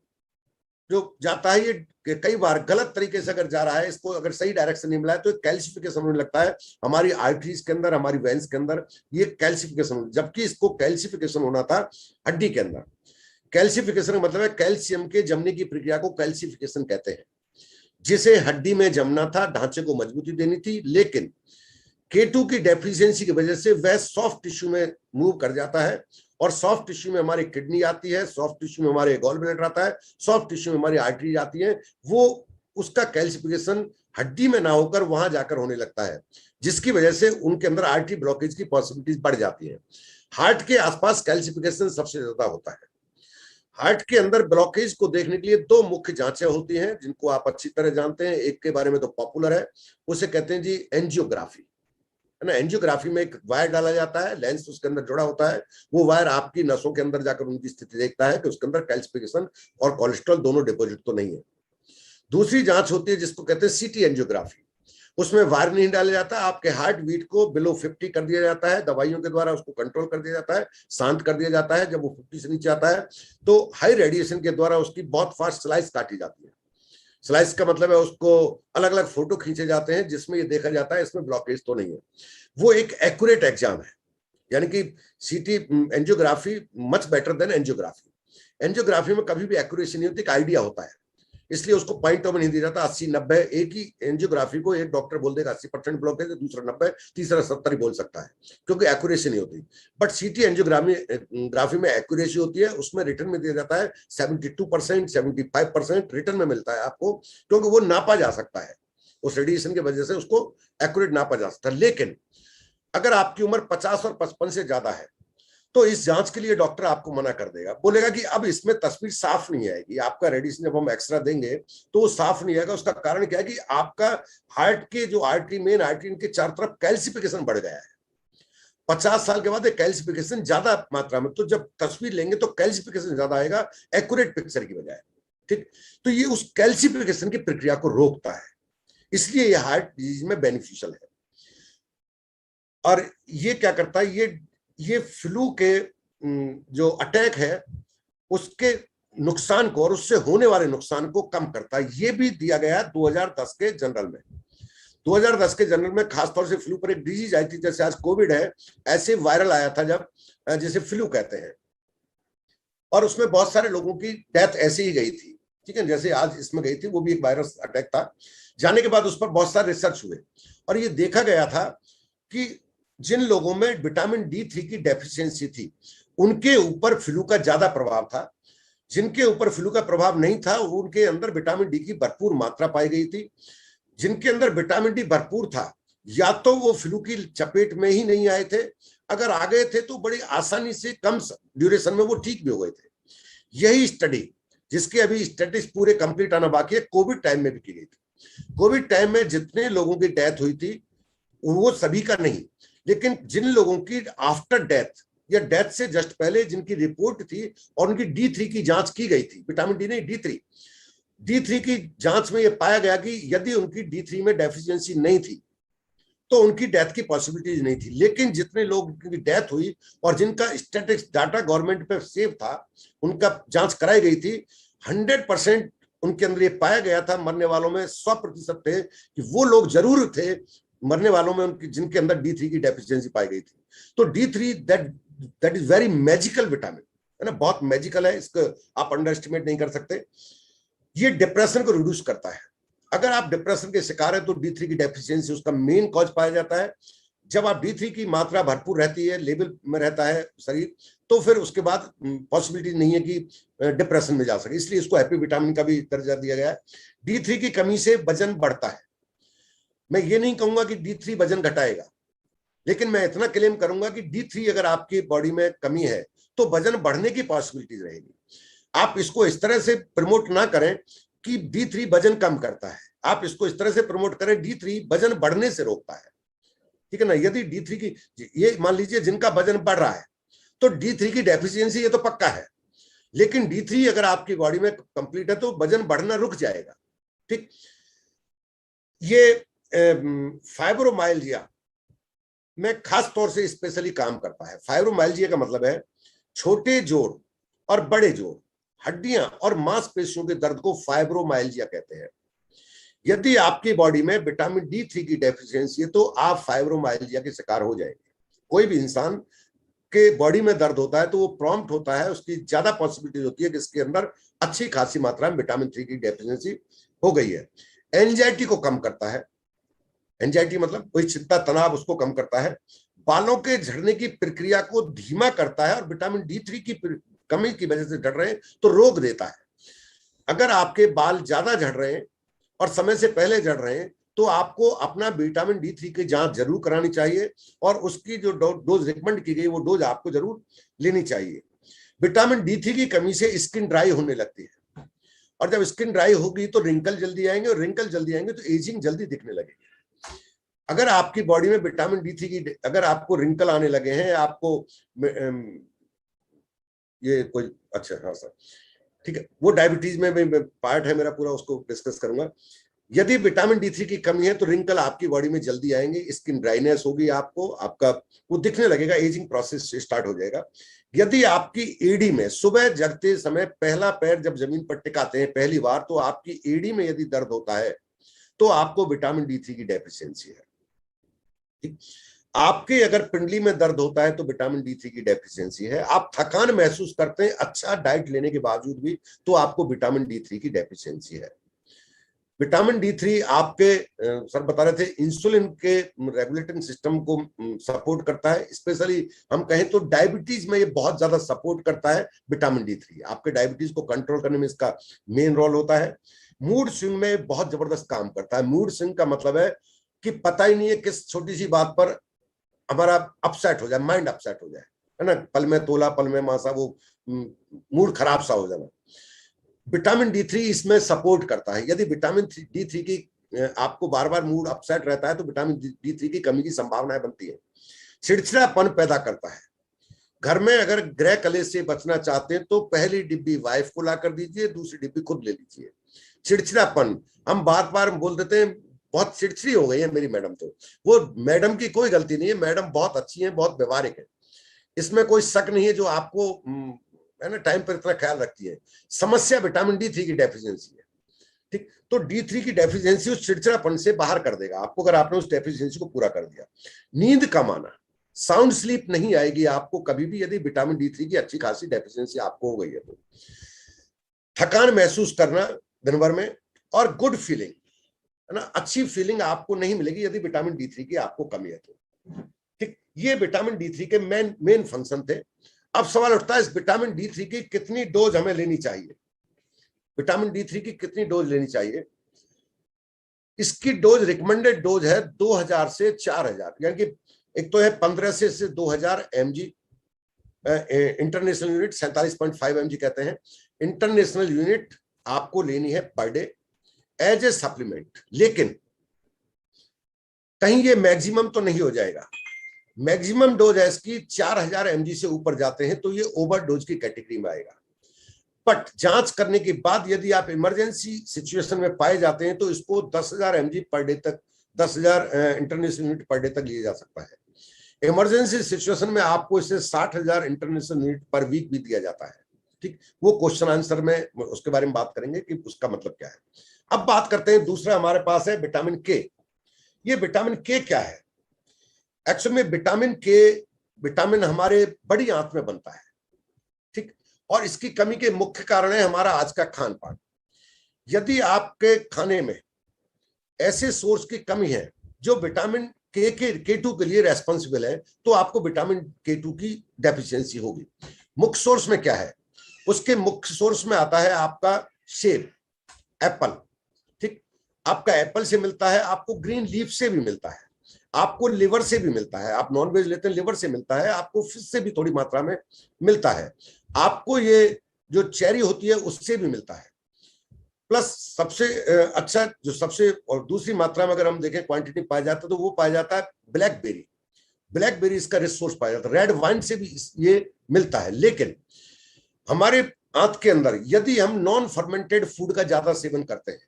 जो जाता है, ये कई बार गलत तरीके से अगर जा रहा है, इसको अगर सही डायरेक्शन नहीं मिला है तो कैल्सिफिकेशन होने लगता है हमारी आर्टरीज के अंदर, हमारी वेंस के अंदर, ये कैल्सिफिकेशन, जबकि इसको कैल्सिफिकेशन होना था हड्डी के अंदर। कैल्सिफिकेशन का मतलब है कैल्शियम के जमने की प्रक्रिया को कैल्सिफिकेशन कहते हैं, जिसे हड्डी में जमना था, ढांचे को मजबूती देनी थी, लेकिन K2 की डेफिशिएंसी की वजह से वह सॉफ्ट टिश्यू में मूव कर जाता है, और सॉफ्ट टिश्यू में हमारी किडनी आती है, सॉफ्ट टिश्यू में हमारे गॉल ब्लैडर आता है, सॉफ्ट टिश्यू में हमारी आर्टरी आती है, वो उसका कैल्सिफिकेशन हड्डी में ना होकर वहां जाकर होने लगता है, जिसकी वजह से उनके अंदर आर्टरी ब्लॉकेज की पॉसिबिलिटीज बढ़ जाती है। हार्ट के आसपास कैल्सिफिकेशन सबसे ज्यादा होता है। हार्ट के अंदर ब्लॉकेज को देखने के लिए दो मुख्य जांचें होती हैं, जिनको आप अच्छी तरह जानते हैं। एक के बारे में तो पॉपुलर है, उसे कहते हैं जी एंजियोग्राफी, है ना। एंजियोग्राफी में एक वायर डाला जाता है, लेंस उसके अंदर जुड़ा होता है, वो वायर आपकी नसों के अंदर जाकर उनकी स्थिति देखता है कि उसके अंदर कैल्सिफिकेशन और कोलेस्ट्रॉल दोनों डिपॉजिट तो नहीं है। दूसरी जांच होती है जिसको कहते हैं सीटी एंजियोग्राफी। उसमें वायर नहीं डाला जाता, आपके हार्ट बीट को बिलो 50 कर दिया जाता है, दवाइयों के द्वारा उसको कंट्रोल कर दिया जाता है, शांत कर दिया जाता है। जब वो 50 से नीचे आता है तो हाई रेडिएशन के द्वारा उसकी बहुत फास्ट स्लाइस काटी जाती है। स्लाइस का मतलब है उसको अलग अलग फोटो खींचे जाते हैं, जिसमें ये देखा जाता है इसमें ब्लॉकेज तो नहीं है। वो एक एक्यूरेट एग्जाम है, यानी कि CT angiography much better than angiography. Angiography में कभी भी एक्यूरेसी नहीं होती, एक आइडिया होता है, इसलिए उसको पॉइंटों में नहीं दिया जाता 80-90। एक ही एंजियोग्राफी को एक डॉक्टर बोल देगा 80% ब्लॉकेज है, दूसरा 90, तीसरा 70 बोल सकता है, क्योंकि एक्यूरेसी नहीं होती। बट सीटी एंजियोग्राफी में एक्यूरेसी होती है, उसमें रिटर्न में दिया जाता है 72%, 75% रिटर्न में मिलता है आपको, क्योंकि वो नापा जा सकता है, उस रेडिएशन की वजह से उसको एक्यूरेट नापा जा सकता है। लेकिन अगर आपकी उम्र 50 और 55 से ज्यादा है तो इस जांच के लिए डॉक्टर आपको मना कर देगा, बोलेगा कि अब इसमें तस्वीर साफ नहीं आएगी, आपका रेडिएशन जब हम एक्सरा देंगे तो वो साफ नहीं आएगा। उसका कारण क्या है कि आपका हार्ट के जो आर्टरी, मेन आर्टरी के चारों तरफ कैल्सिफिकेशन बढ़ गया है। 50 साल के बाद कैल्सिफिकेशन ज्यादा मात्रा में, तो जब तस्वीर लेंगे तो कैल्सिफिकेशन ज्यादा आएगा एक्यूरेट पिक्चर की बजाय, ठीक। तो ये उस कैल्सिफिकेशन की प्रक्रिया को रोकता है, इसलिए ये हार्ट डिजीज में बेनिफिशियल है। और ये क्या करता है, ये फ्लू के जो अटैक है उसके नुकसान को और उससे होने वाले नुकसान को कम करता है। ये भी दिया गया 2010 के जनरल में। 2010 के जनरल में खासतौर से फ्लू पर एक डिजीज आई थी, जैसे आज कोविड है, ऐसे वायरल आया था जब, जैसे फ्लू कहते हैं, और उसमें बहुत सारे लोगों की डेथ ऐसे ही गई थी, ठीक है, जैसे आज इसमें गई थी, वो भी एक वायरस अटैक था। जाने के बाद उस पर बहुत सारे रिसर्च हुए और ये देखा गया था कि जिन लोगों में विटामिन D3 की डेफिशिएंसी थी उनके ऊपर फ्लू का ज्यादा प्रभाव था, जिनके ऊपर फ्लू का प्रभाव नहीं था उनके अंदर विटामिन डी की भरपूर मात्रा पाई गई थी। जिनके अंदर विटामिन डी भरपूर था, या तो वो फ्लू की चपेट में ही नहीं आए थे, अगर आ गए थे तो बड़ी आसानी से कम ड्यूरेशन में वो ठीक भी हो गए थे। यही स्टडी, जिसके अभी स्टैटिस्टिक्स पूरे कंप्लीट आना बाकी है, कोविड टाइम में भी की गई थी। कोविड टाइम में जितने लोगों की डेथ हुई थी वो सभी का नहीं, लेकिन जिन लोगों की आफ्टर डेथ या डेथ से जस्ट पहले जिनकी रिपोर्ट थी और उनकी D3 की जांच की गई थी, विटामिन डी नहीं D3 की जांच में यह पाया गया कि यदि उनकी D3 में डेफिशिएंसी नहीं थी तो उनकी डेथ की पॉसिबिलिटीज नहीं थी। लेकिन जितने लोग की डेथ हुई और जिनका स्टैटिस्टिक्स डाटा गवर्नमेंट पे सेव था, उनका जांच कराई गई थी, 100% उनके अंदर ये पाया गया था, मरने वालों में 100% थे कि वो लोग जरूर थे मरने वालों में उनकी जिनके अंदर D3 की डेफिशिएंसी पाई गई थी। तो D3 that is very magical vitamin, है ना, बहुत मैजिकल है, इसको आप अंडर एस्टिमेट नहीं कर सकते। ये डिप्रेशन को रिड्यूस करता है। अगर आप डिप्रेशन के शिकार है तो D3 की डेफिशिएंसी उसका मेन कॉज पाया जाता है। जब आप D3 की मात्रा भरपूर रहती है, लेवल में रहता है शरीर, तो फिर उसके बाद पॉसिबिलिटी नहीं है कि डिप्रेशन में जा सके, इसलिए इसको हैप्पी विटामिन का भी दर्जा दिया गया है। D3 की कमी से वजन बढ़ता है। मैं ये नहीं कहूंगा कि D3 वजन घटाएगा, लेकिन मैं इतना क्लेम करूंगा कि D3 अगर आपकी बॉडी में कमी है तो वजन बढ़ने की पॉसिबिलिटीज रहेगी। आप इसको इस तरह से प्रमोट ना करें कि D3 वजन कम करता है, आप इसको इस तरह से प्रमोट करें D3 वजन बढ़ने से रोकता है, ठीक है ना। यदि D3 की, ये मान लीजिए जिनका वजन बढ़ रहा है तो D3 की डेफिशिएंसी ये तो पक्का है, लेकिन D3 अगर आपकी बॉडी में कंप्लीट है तो वजन बढ़ना रुक जाएगा। ठीक, ये फाइब्रोमाइल्जिया में खास तौर से स्पेशली काम करता है। फाइब्रोमाइल्जिया का मतलब है छोटे जोड़ और बड़े जोड़, हड्डियां और मांसपेशियों के दर्द को फाइब्रोमाइल्जिया कहते हैं। यदि आपकी बॉडी में विटामिन D3 की डेफिशिएंसी है तो आप फाइब्रोमाइल्जिया के शिकार हो जाएंगे। कोई भी इंसान के बॉडी में दर्द होता है तो वो प्रॉम्प्ट होता है, उसकी ज्यादा पॉसिबिलिटी होती है कि इसके अंदर अच्छी खासी मात्रा में विटामिन 3 की डेफिशिएंसी हो गई है। एंजाइटी को कम करता है, एंजाइटी मतलब कोई चिंता तनाव, उसको कम करता है। बालों के झड़ने की प्रक्रिया को धीमा करता है, और विटामिन D3 की कमी की वजह से झड़ रहे हैं तो रोक देता है। अगर आपके बाल ज्यादा झड़ रहे हैं और समय से पहले झड़ रहे हैं तो आपको अपना विटामिन D3 की जांच जरूर करानी चाहिए, और उसकी जो डोज रिकमेंड की गई वो डोज आपको जरूर लेनी चाहिए। विटामिन D3 की कमी से स्किन ड्राई होने लगती है, और जब स्किन ड्राई होगी तो रिंकल जल्दी आएंगे, और रिंकल जल्दी आएंगे तो एजिंग जल्दी दिखने लगेगी। अगर आपकी बॉडी में विटामिन D3 की, अगर आपको रिंकल आने लगे हैं, आपको ये कोई, अच्छा हाँ सर ठीक है, वो डायबिटीज में पार्ट है मेरा पूरा, उसको डिस्कस करूंगा। यदि विटामिन D3 की कमी है तो रिंकल आपकी बॉडी में जल्दी आएंगे, स्किन ड्राइनेस होगी, आपको आपका वो दिखने लगेगा, एजिंग प्रोसेस स्टार्ट हो जाएगा। यदि आपकी एडी में सुबह जगते समय पहला पैर जब जमीन पर टिकाते हैं पहली बार, तो आपकी एडी में यदि दर्द होता है तो आपको विटामिन D3 की डेफिशिएंसी है। आपके अगर पिंडली में दर्द होता है तो विटामिन D3 की डेफिशिएंसी है। आप थकान महसूस करते हैं अच्छा डाइट लेने के बावजूद भी, तो आपको विटामिन D3 की डेफिशिएंसी है। विटामिन D3 आपके सर बता रहे थे इंसुलिन के रेगुलेटिंग सिस्टम को सपोर्ट करता है, स्पेशली हम कहें तो डायबिटीज में ये बहुत ज्यादा सपोर्ट करता है। विटामिन D3 आपके डायबिटीज को कंट्रोल करने में इसका मेन रोल होता है। मूड स्विंग में बहुत जबरदस्त काम करता है। मूड स्विंग का मतलब है कि पता ही नहीं है किस छोटी सी बात पर हमारा अपसेट हो जाए, माइंड अपसेट हो जाए, है ना, पल में तोला पल में मासा, वो मूड खराब सा हो जाना। विटामिन D3 इसमें सपोर्ट करता है। यदि विटामिन D3 की आपको बार बार मूड अपसेट रहता है तो विटामिन D3 की कमी की संभावनाएं बनती है। चिड़चिड़ापन पैदा करता है। घर में अगर गृह कलेश से बचना चाहते हैं तो पहली डिब्बी वाइफ को ला कर दीजिए, दूसरी डिब्बी खुद ले लीजिए। चिड़चिड़ापन, हम बार बार बोल देते हैं बहुत चिड़चिड़ी हो गई है मेरी मैडम, तो वो मैडम की कोई गलती नहीं है, मैडम बहुत अच्छी है, बहुत व्यवहारिक है, इसमें कोई शक नहीं है, जो आपको है ना टाइम पर इतना ख्याल रखती है। समस्या विटामिन D3 की डेफिशिएंसी है। ठीक, तो D3 की डेफिशिएंसी उस चिड़चिड़ापन से बाहर कर देगा आपको, अगर आपने उस डेफिशिएंसी को पूरा कर दिया। नींद कम आना, साउंड स्लीप नहीं आएगी आपको कभी भी यदि विटामिन D3 की अच्छी खासी डेफिशिएंसी आपको हो गई है तो। थकान महसूस करना दिन भर में, और गुड फीलिंग, है ना, अच्छी फीलिंग आपको नहीं मिलेगी यदि विटामिन D3 की आपको कमी है तो। ठीक, ये विटामिन D3 के मेन फंक्शन थे। अब सवाल उठता है इस विटामिन D3 की कितनी डोज हमें लेनी चाहिए। विटामिन D3 की कितनी डोज लेनी चाहिए? इसकी डोज, रिकमेंडेड डोज है 2000 से 4000, यानी कि एक तो है 15 से 2000 mg, इंटरनेशनल यूनिट 47.5 mg कहते हैं। इंटरनेशनल यूनिट आपको लेनी है per day as a supplement, लेकिन कहीं ये मैक्सिमम तो नहीं हो जाएगा। मैक्सिमम डोज है इसकी 4000 mg से ऊपर जाते हैं तो ये ओवरडोज की कैटेगरी में आएगा। बट जांच करने के बाद यदि आप इमरजेंसी सिचुएशन में पाए जाते हैं तो इसको 10,000 mg पर डे तक, 10,000 इंटरनेशनल यूनिट पर डे तक लिया जा सकता है। इमरजेंसी सिचुएशन में आपको इसे 60,000 इंटरनेशनल यूनिट पर वीक भी दिया जाता है। ठीक, वो क्वेश्चन आंसर में उसके बारे में बात करेंगे कि उसका मतलब क्या है। अब बात करते हैं दूसरा हमारे पास है विटामिन K। ये विटामिन K क्या है? एक्चुअली में विटामिन हमारे बड़ी आंत में बनता है। ठीक, और इसकी कमी के मुख्य कारण है हमारा आज का खान पान। यदि आपके खाने में ऐसे सोर्स की कमी है जो विटामिन K2 के लिए रेस्पॉन्सिबल है तो आपको विटामिन K2 की डेफिशिएंसी होगी। मुख्य सोर्स में क्या है? उसके मुख्य सोर्स में आता है आपका सेब, एप्पल। ठीक, आपका एप्पल से मिलता है, आपको ग्रीन लीफ से भी मिलता है, आपको लिवर से भी मिलता है, आप नॉनवेज लेते हैं लिवर से मिलता है, आपको फिश से भी थोड़ी मात्रा में मिलता है, आपको ये जो चेरी होती है उससे भी मिलता है। प्लस सबसे अच्छा जो सबसे और दूसरी मात्रा में अगर हम देखें क्वांटिटी पाया जाता है तो वो पाया जाता है ब्लैकबेरी। ब्लैकबेरी इसका रिसोर्स पाया जाता है। रेड वाइन से भी ये मिलता है। लेकिन हमारे आंत के अंदर यदि हम नॉन फर्मेंटेड फूड का ज्यादा सेवन करते हैं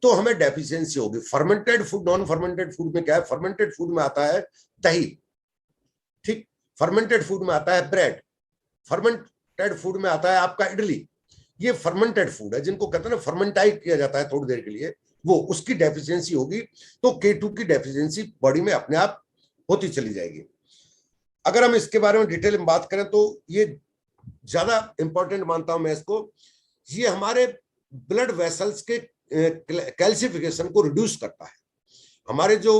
तो हमें डेफिशिएंसी होगी। Fermented food, non fermented food में क्या है? फर्मेंटेड फूड में आता है दही, ठीक, फर्मेंटेड फूड में आता है ब्रेड, फर्मेंटेड फूड में आता है आपका इडली। ये फर्मेंटेड फूड है, जिनको कहते हैं ना फर्मेंटाइज किया जाता है थोड़ी देर के लिए, वो उसकी डेफिशिएंसी होगी। तो K2 की डेफिशिएंसी बॉडी में अपने आप होती चली जाएगी। अगर हम इसके बारे में डिटेल में बात करें तो ये ज्यादा इंपॉर्टेंट मानता हूं मैं इसको। ये हमारे ब्लड वेसल्स के कैल्सिफिकेशन को रिड्यूस करता है। हमारे जो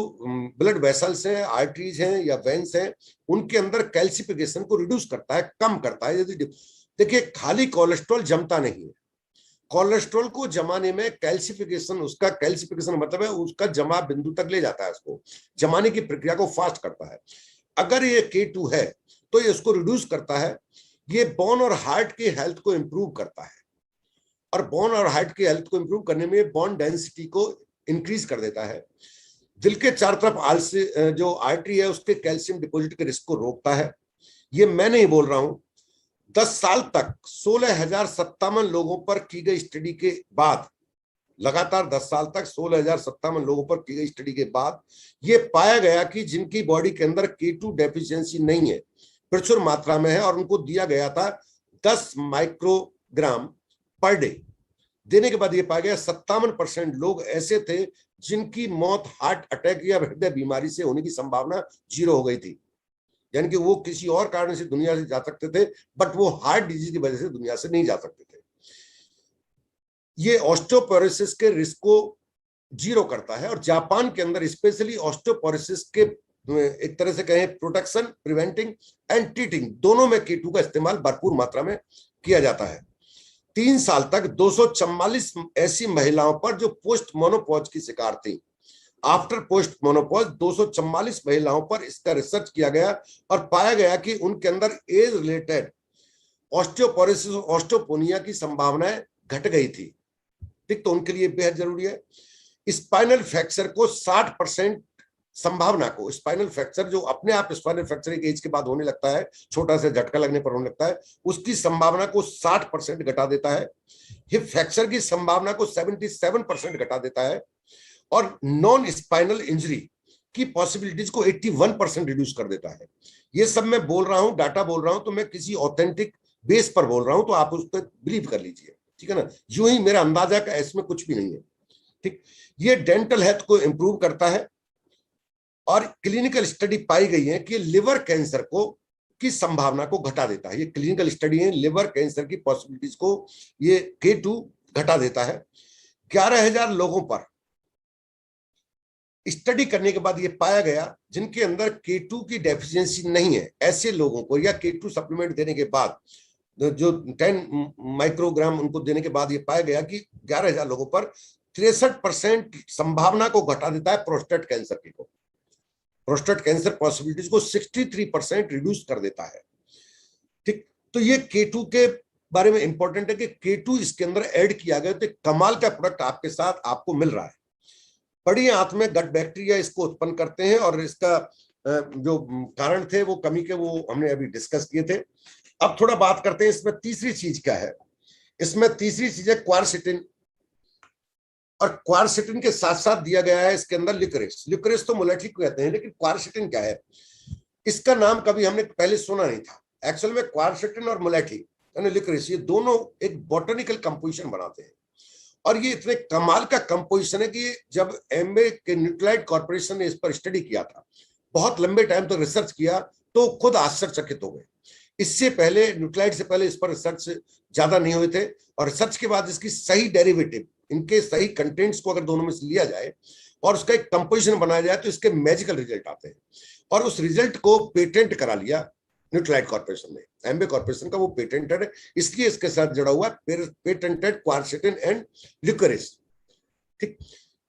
ब्लड वेसल्स हैं, आर्टरीज हैं या वेन्स हैं, उनके अंदर कैल्सिफिकेशन को रिड्यूस करता है, कम करता है। यदि देखिए खाली कोलेस्ट्रॉल जमता नहीं है, कोलेस्ट्रॉल को जमाने में कैल्सिफिकेशन, उसका कैल्सिफिकेशन मतलब है उसका जमा बिंदु तक ले जाता है, उसको जमाने की प्रक्रिया को फास्ट करता है। अगर ये K2 है तो ये उसको रिड्यूस करता है। ये बोन और हार्ट की हेल्थ को इंप्रूव करता है, और बोन और हार्ट की हेल्थ को इंप्रूव करने में बोन डेंसिटी को इंक्रीज कर देता है। दिल के चारों तरफ जो आर्टरी है उसके कैल्शियम डिपॉजिट के रिस्क को रोकता है। ये मैं नहीं बोल रहा हूं, 10 साल तक 16,057 लोगों पर की गई स्टडी के बाद, लगातार 10 साल तक 16,057 लोगों पर की गई स्टडी के बाद ये पाया गया कि जिनकी बॉडी के अंदर K2 डेफिशिएंसी नहीं है, प्रचुर मात्रा में है, और उनको दिया गया था 10 माइक्रोग्राम पर डे, देने के बाद ये पाया गया 57% लोग ऐसे थे जिनकी मौत हार्ट अटैक या हृदय बीमारी से होने की संभावना 0 हो गई थी। यानी कि वो किसी और कारण से दुनिया से जा सकते थे, बट वो हार्ट डिजीज की वजह से दुनिया से नहीं जा सकते थे। ये ऑस्टियोपोरोसिस के रिस्क को 0 करता है, और जापान के अंदर स्पेशली ऑस्टियोपोरोसिस के एक तरह से कहें प्रोटेक्शन, प्रिवेंटिंग एंड ट्रीटिंग, दोनों में K2 का इस्तेमाल भरपूर मात्रा में किया जाता है। 3 साल तक 244 ऐसी महिलाओं पर जो पोस्ट मोनोपॉज की शिकार थी, आफ्टर पोस्ट मोनोपॉज 244 महिलाओं पर इसका रिसर्च किया गया, और पाया गया कि उनके अंदर एज रिलेटेड ऑस्टियोपोरोसिस और ऑस्टियोपोनिया की संभावनाएं घट गई थी। ठीक, तो उनके लिए बेहद जरूरी है। स्पाइनल फ्रैक्चर को 60% संभावना को, स्पाइनल फ्रैक्चर जो अपने आप स्पाइनल फ्रैक्चर एक एज के बाद होने लगता है, छोटा सा झटका लगने पर होने लगता है, उसकी संभावना को 60% घटा देता है। हिप फ्रैक्चर की संभावना को 77% घटा देता है, और नॉन स्पाइनल इंजरी की पॉसिबिलिटीज को 81% रिड्यूस कर देता है। ये सब मैं बोल रहा हूं, डाटा बोल रहा हूं, तो मैं किसी ऑथेंटिक बेस पर बोल रहा हूं, तो आप उस पर बिलीव कर लीजिए, ठीक है ना। यूं ही मेरा अंदाजा का इसमें कुछ भी नहीं है, ठीक। ये डेंटल हेल्थ को इंप्रूव करता है, और क्लिनिकल स्टडी पाई गई है कि लिवर कैंसर को की संभावना को घटा देता है। ये क्लिनिकल स्टडी है, लिवर कैंसर की पॉसिबिलिटीज को ये K2 घटा देता है। 11,000 लोगों पर स्टडी करने के बाद ये पाया गया जिनके अंदर K2 की डेफिशिएंसी नहीं है, ऐसे लोगों को या K2 सप्लीमेंट देने के बाद जो 10 माइक्रोग्राम उनको देने के बाद ये पाया गया कि 11,000 लोगों पर 63% संभावना को घटा देता है प्रोस्टेट कैंसर की को। प्रोस्टेट कैंसर पॉसिबिलिटीज को 63% रिड्यूस कर देता है, ठीक। तो ये K2 के बारे में इंपॉर्टेंट है कि K2 इसके अंदर ऐड किया गया, तो कमाल का प्रोडक्ट आपके साथ आपको मिल रहा है। बड़ी आंत में गट बैक्टीरिया इसको उत्पन्न करते हैं, और इसका जो कारण थे वो कमी के, वो हमने अभी डिस्कस किए थे। अब थोड़ा बात करते हैं इसमें तीसरी चीज क्या है। इसमें तीसरी चीज है क्वारसिटिन, और क्वारसिटिन के साथ साथ दिया गया है इसके अंदर लिकोरिस। लिकोरिस तो मुलेठी को कहते हैं, लेकिन क्वारसिटिन क्या है, इसका नाम कभी हमने पहले सुना नहीं था। एक्चुअल में क्वारसिटिन और मुलेठी यानी लिकोरिस, ये दोनों एक बॉटनिकल कंपोजिशन बनाते हैं, और ये इतने कमाल का कंपोजिशन है कि जब एमबे के न्यूक्लियोटाइड कॉर्पोरेशन ने इस पर स्टडी किया था, बहुत लंबे टाइम तक रिसर्च किया, तो खुद आश्चर्यचकित हो गए। इससे पहले, न्यूक्लियोटाइड से पहले इस पर रिसर्च ज्यादा नहीं हुए थे, और रिसर्च के बाद इसकी सही डेरिवेटिव, इनके सही कंटेंट्स को अगर दोनों में से लिया जाए और उसका एक कंपोजिशन बनाया जाए तो इसके मैजिकल रिजल्ट आते हैं। और उस रिजल्ट को पेटेंट करा लिया न्यूक्लियोटाइड कॉर्पोरेशन ने, एमबे कॉर्पोरेशन का वो पेटेंटेड है, इसलिए इसके साथ जुड़ा हुआ पेटेंटेड क्वारसिटिन एंड लिकोरिस, ठीक।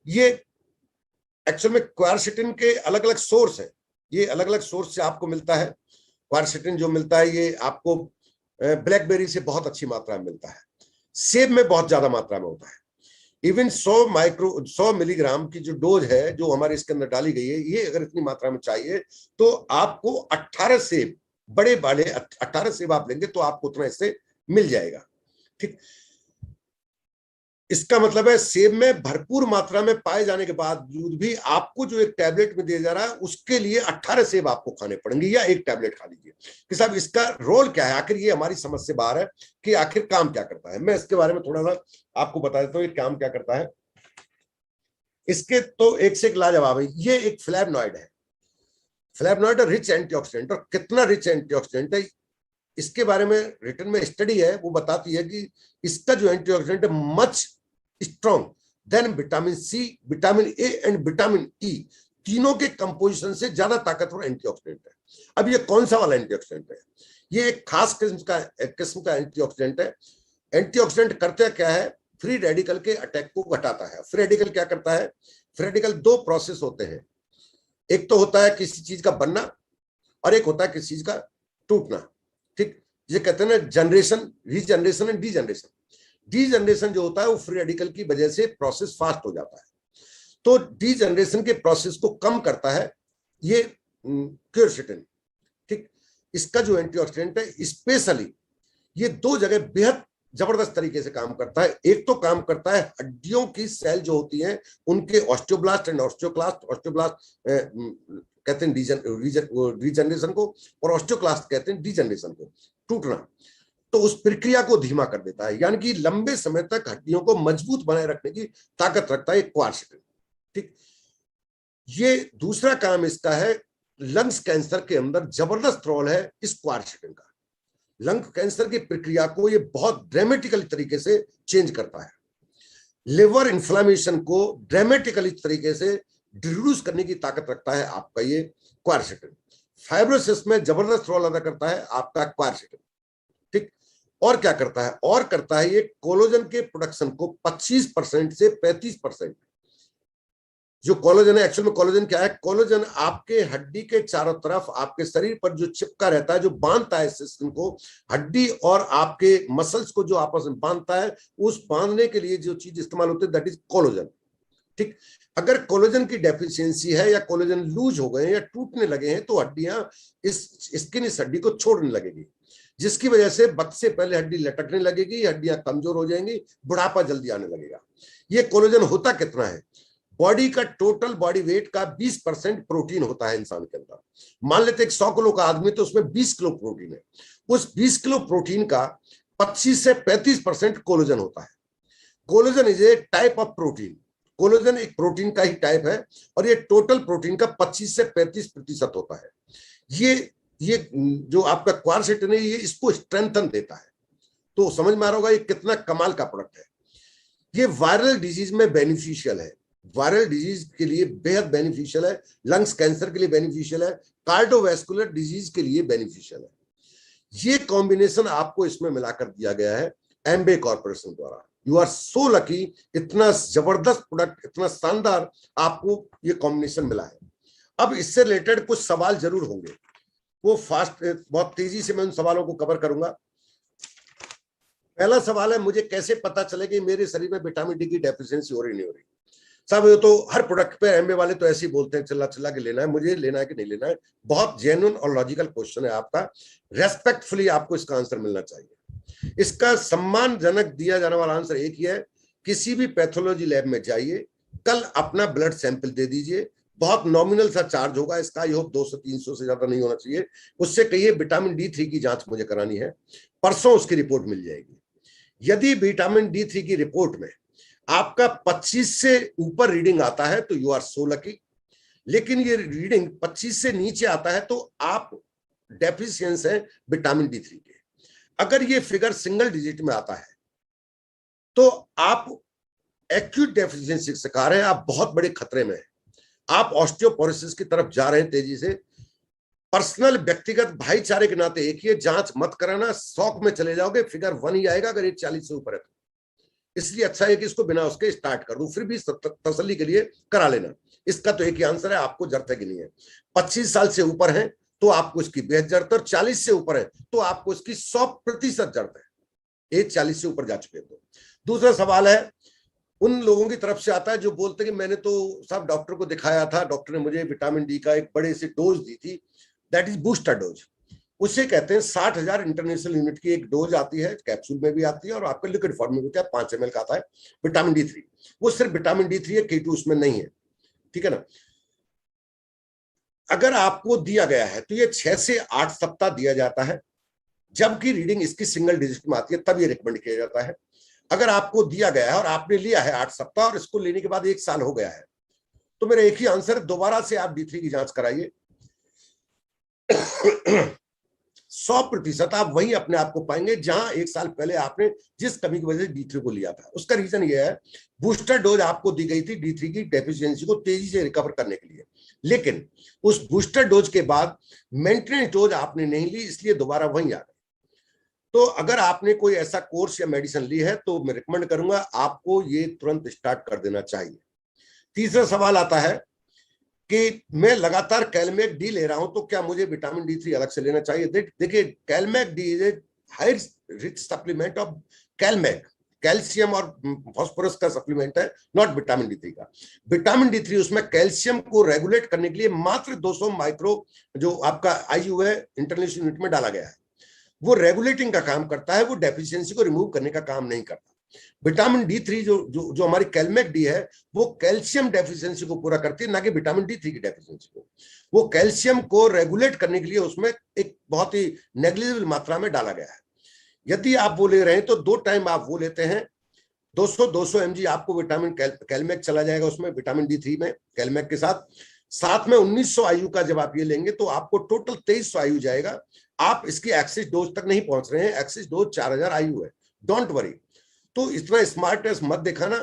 ये एक्चुअल में क्वारसिटिन के अलग अलग सोर्स है, ये अलग अलग सोर्स से आपको मिलता है। क्वारसिटिन जो मिलता है ये आपको ब्लैकबेरी से बहुत अच्छी मात्रा में मिलता है, सेब में बहुत ज्यादा मात्रा में होता है, इवन 100 मिलीग्राम की जो डोज है जो हमारे इसके अंदर डाली गई है, ये अगर इतनी मात्रा में चाहिए तो आपको 18 सेब, बड़े वाले 18 सेब आप लेंगे तो आपको उतना इससे मिल जाएगा। ठीक, इसका मतलब है सेब में भरपूर मात्रा में पाए जाने के बावजूद भी आपको जो एक टैबलेट में दिया जा रहा है उसके लिए 18 सेब आपको खाने पड़ेंगे या एक टैबलेट खा लीजिए। कि साहब इसका रोल क्या है, आखिर ये हमारी समझ से बाहर है कि आखिर काम क्या करता है। मैं इसके बारे में थोड़ा सा आपको बता देता हूँ ये काम क्या करता है। इसके तो एक से एक लाजवाब है। ये एक फ्लैवनॉइड है, फ्लैवनॉइड रिच एंटीऑक्सीडेंट। और कितना रिच एंटीऑक्सीडेंट है इसके बारे में रिटर्न में स्टडी है, वो बताती है कि इसका जो एंटीऑक्सीडेंट है much strong than vitamin C, vitamin A and vitamin E, तीनों के कंपोजिशन से ज्यादा ताकतवर एंटीऑक्सीडेंट है। अब ये कौन सा वाला एंटीऑक्सीडेंट है? ये एक खास किस्म का एंटीऑक्सीडेंट है। एंटीऑक्सीडेंट करते क्या है? फ्री रेडिकल के अटैक को घटाता है। फ्री रेडिकल क्या करता है? फ्री रेडिकल दो प्रोसेस होते हैं, एक तो होता है किसी चीज का बनना और एक होता है किसी चीज का टूटना। ठीक, ये कहते हैं ना generation, regeneration and degeneration. Degeneration जो होता है वो फ्री रेडिकल की वजह से प्रोसेस फास्ट हो जाता है, तो डीजनरेशन के प्रोसेस को कम करता है ये क्यूरसेटिन। ठीक, इसका जो एंटीऑक्सीडेंट है स्पेशली ये दो जगह बेहद जबरदस्त तरीके से काम करता है। एक तो काम करता है हड्डियों की सेल जो होती हैं उनके ऑस्टियोब्लास्ट एंड ऑस्टियोक्लास्ट, ऑस्टियोब्लास्ट कहते हैं रीजनरेशन को और ऑस्टियोक्लास्ट कहते हैं डीजनरेशन को, टूटना। तो उस प्रक्रिया को धीमा कर देता है, यानी कि लंबे समय तक हड्डियों को मजबूत बनाए रखने की ताकत रखता है क्वारसेटिन। ठीक, ये दूसरा काम इसका है, लंग्स कैंसर के अंदर जबरदस्त रोल है इस क्वारसेटिन का। लंग कैंसर की प्रक्रिया को ये बहुत ड्रामेटिकली तरीके से चेंज करता है। लिवर इन्फ्लामेशन को ड्रामेटिकली तरीके से रिड्यूस करने की ताकत रखता है आपका ये क्वारसेटिन। फाइब्रोसिस में जबरदस्त रोल अदा करता है आपका क्वारसेटिन। ठीक, और क्या करता है? और करता है ये कोलेजन के प्रोडक्शन को 25% से 35%। जो कोलेजन है, एक्चुअल में कोलेजन क्या है? कोलेजन आपके हड्डी के चारों तरफ आपके शरीर पर जो चिपका रहता है, जो बांधता है सिस्टम को, हड्डी और आपके मसल्स को जो आपस में बांधता है, उस बांधने के लिए जो चीज इस्तेमाल होती है दैट इज कोलेजन। ठीक, अगर कोलेजन की डेफिशिएंसी है या कोलेजन लूज हो गए या टूटने लगे हैं तो हड्डियां इस हड्डी को छोड़ने लगेगी, जिसकी वजह से वक्त से पहले हड्डी लटकने लगेगी, हड्डियां कमजोर हो जाएंगी, बुढ़ापा जल्दी आने लगेगा। ये कोलेजन होता कितना है? बॉडी का टोटल बॉडी वेट का 20% प्रोटीन होता है इंसान के अंदर। मान लेते 100 किलो का आदमी तो उसमें 20 किलो प्रोटीन है। उस 20 किलो प्रोटीन का 25 से 35% कोलेजन होता है। Collagen is a type of protein. Collagen एक प्रोटीन का ही टाइप है और ये टोटल प्रोटीन का 25 से 35% होता है। ये जो आपका क्वारसेटिन है ये इसको स्ट्रेंथन देता है। तो समझ में आ रहा होगा ये कितना कमाल का प्रोडक्ट है। ये वायरल डिजीज में बेनिफिशियल है, वायरल डिजीज के लिए बेहद बेनिफिशियल है, लंग्स कैंसर के लिए बेनिफिशियल है, कार्डियोवैस्कुलर डिजीज के लिए बेनिफिशियल है। ये कॉम्बिनेशन आपको इसमें मिलाकर दिया गया है एम्बे कॉर्पोरेशन द्वारा। यू आर सो लकी, इतना जबरदस्त प्रोडक्ट, इतना शानदार आपको ये कॉम्बिनेशन मिला है। अब इससे रिलेटेड कुछ सवाल जरूर होंगे, वो फास्ट बहुत तेजी से मैं उन सवालों को कवर करूंगा। पहला सवाल है, मुझे कैसे पता चले कि मेरे शरीर में विटामिन डी की डेफिशिएंसी हो रही नहीं हो रही? साहब ये तो हर प्रोडक्ट पे एमबे वाले तो ऐसे ही बोलते हैं चिल्ला चिल्ला के लेना है, मुझे लेना है कि नहीं लेना है। बहुत जेन्युइन और लॉजिकल क्वेश्चन है आपका, रेस्पेक्टफुली आपको इसका आंसर मिलना चाहिए। इसका सम्मानजनक दिया जाने वाला आंसर एक ही है, किसी भी पैथोलॉजी लैब में जाइए, कल अपना ब्लड सैंपल दे दीजिए, बहुत नॉमिनल सा चार्ज होगा इसका, आई होप 200-300 से ज्यादा नहीं होना चाहिए। उससे कहिए विटामिन D3 की जांच मुझे करानी है, परसों उसकी रिपोर्ट मिल जाएगी। यदि विटामिन D3 की रिपोर्ट में आपका 25 से ऊपर रीडिंग आता है तो यू आर सो लकी, लेकिन ये रीडिंग 25 से नीचे आता है तो आप डेफिशिएंस है विटामिन D3 के। अगर ये फिगर सिंगल डिजिट में आता है तो आप एक्यूट डेफिशिएंसी का शिकार हैं, आप बहुत बड़े खतरे में हैं, आप ऑस्टियोपोरोसिस की तरफ जा रहे हैं तेजी से। पर्सनल व्यक्तिगत भाईचारे के नाते एक ही जांच मत कराना, शौक में चले जाओगे, फिगर 1 ही आएगा अगर 40 से ऊपर है तो। इसलिए अच्छा है कि इसको बिना उसके स्टार्ट कर दूं, फिर भी तसल्ली के लिए करा लेना। इसका तो एक ही आंसर है, आपको जरूरत है कि नहीं है। 25 साल से ऊपर है तो आपको इसकी बेहद जरूरत है, और 40 से ऊपर है तो आपको इसकी 100% जरूरत है। एज 40 से ऊपर जा चुके हैं तो। दूसरा सवाल है, उन लोगों की तरफ से आता है जो बोलते हैं कि मैंने तो साहब डॉक्टर को दिखाया था, डॉक्टर ने मुझे विटामिन डी का एक बड़े से डोज दी थी, दैट इज बूस्टर डोज। उसे कहते हैं 60,000 इंटरनेशनल यूनिट की एक डोज आती है, कैप्सूल में भी आती है और आपका लिक्विड फॉर्म में भी होता है, 5 ml का आता है विटामिन डी3। वो सिर्फ विटामिन डी3 है, K2 उसमें नहीं है, ठीक है ना। अगर आपको दिया गया है तो ये 6 से 8 सप्ताह दिया जाता है, जबकि रीडिंग इसकी सिंगल डिजिट में आती है, तब ये रिकमेंड किया जाता है। अगर आपको दिया गया है और आपने लिया है 8 सप्ताह और इसको लेने के बाद 1 साल हो गया है, तो मेरा एक ही आंसर है, दोबारा से आप डी3 की जांच कराइए। 100% आप वही अपने आप को पाएंगे जहां 1 साल पहले आपने जिस कमी की वजह से डी3 को लिया था। उसका रीजन यह है, बूस्टर डोज आपको दी गई थी डी3 की डेफिशिएंसी को तेजी से रिकवर करने के लिए, लेकिन उस बूस्टर डोज के बाद मेंटेनेंस डोज आपने नहीं ली, इसलिए दोबारा वही आ गए। तो अगर आपने कोई ऐसा कोर्स या मेडिसिन ली है तो मैं रिकमेंड करूंगा आपको ये तुरंत स्टार्ट कर देना चाहिए। तीसरा सवाल आता है कि मैं लगातार कैलमेक डी ले रहा हूं तो क्या मुझे विटामिन डी3 अलग से लेना चाहिए? देखिए, Calmac D is a high rich supplement of Calmac, calcium और फास्फोरस का सप्लीमेंट है, नॉट विटामिन डी3 का। विटामिन डी3 उसमें कैल्शियम को रेगुलेट करने के लिए मात्र 200 माइक्रो जो आपका आईयू है इंटरनेशनल यूनिट में डाला गया है, वो रेगुलेटिंग का काम करता है, वो डेफिशिएंसी को रिमूव करने का काम नहीं करता। विटामिन डी3 जो हमारी कैलमेक डी है, वो कैल्शियम डेफिशिएंसी को पूरा करती है, ना कि विटामिन डी3 की डेफिशिएंसी को। वो कैल्शियम को रेगुलेट करने के लिए उसमें एक बहुत ही नेग्लिजिबल मात्रा में डाला गया है। यदि आप वो ले रहे हैं तो 2 टाइम आप वो लेते हैं, 200 mg आपको विटामिन कैलमेक चला जाएगा उसमें, विटामिन डी3 में कैलमेक के साथ में 1900 आयु का जब आप ये लेंगे तो आपको टोटल 2300 आयु जाएगा। आप इसकी एक्सिस डोज तक नहीं पहुंच रहे हैं, एक्सिस डोज 4000 आयु है, डोंट वरी। तो इतना स्मार्टनेस मत दिखाना।